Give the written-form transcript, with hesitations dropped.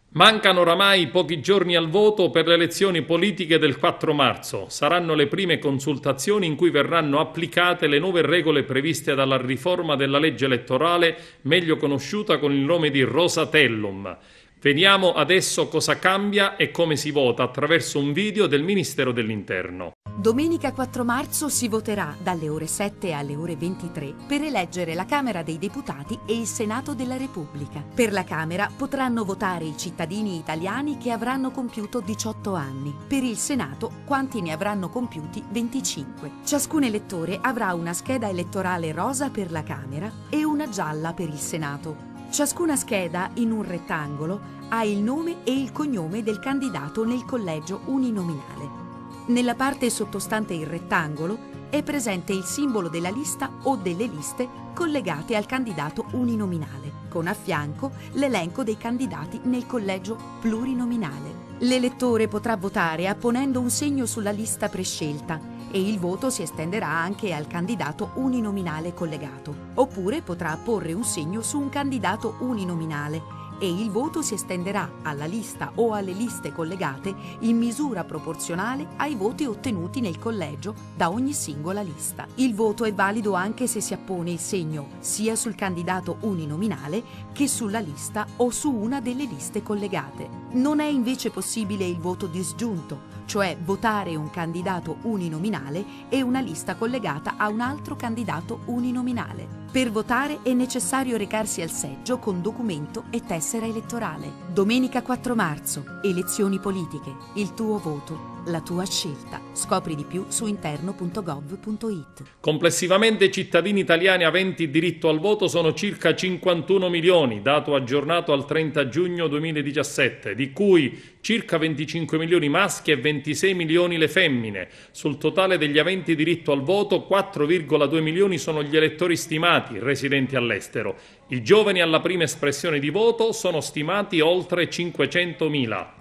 Mancano oramai pochi giorni al voto per le elezioni politiche del 4 marzo. Saranno le prime consultazioni in cui verranno applicate le nuove regole previste dalla riforma della legge elettorale, meglio conosciuta con il nome di Rosatellum. Vediamo adesso cosa cambia e come si vota attraverso un video del Ministero dell'Interno. Domenica 4 marzo si voterà dalle ore 7 alle ore 23 per eleggere la Camera dei Deputati e il Senato della Repubblica. Per la Camera potranno votare i cittadini italiani che avranno compiuto 18 anni. Per il Senato quanti ne avranno compiuti 25. Ciascun elettore avrà una scheda elettorale rosa per la Camera e una gialla per il Senato. Ciascuna scheda, in un rettangolo, ha il nome e il cognome del candidato nel collegio uninominale. Nella parte sottostante il rettangolo è presente il simbolo della lista o delle liste collegate al candidato uninominale, con a fianco l'elenco dei candidati nel collegio plurinominale. L'elettore potrà votare apponendo un segno sulla lista prescelta e il voto si estenderà anche al candidato uninominale collegato, oppure potrà apporre un segno su un candidato uninominale e il voto si estenderà alla lista o alle liste collegate in misura proporzionale ai voti ottenuti nel collegio da ogni singola lista. Il voto è valido anche se si appone il segno sia sul candidato uninominale che sulla lista o su una delle liste collegate. Non è invece possibile il voto disgiunto, cioè votare un candidato uninominale e una lista collegata a un altro candidato uninominale. Per votare è necessario recarsi al seggio con documento e tessera elettorale. Domenica 4 marzo, elezioni politiche, il tuo voto, la tua scelta. Scopri di più su interno.gov.it. Complessivamente i cittadini italiani aventi diritto al voto sono circa 51 milioni, dato aggiornato al 30 giugno 2017, di cui circa 25 milioni maschi e 26 milioni le femmine. Sul totale degli aventi diritto al voto, 4,2 milioni sono gli elettori stimati, residenti all'estero. I giovani alla prima espressione di voto sono stimati oltre 500.000.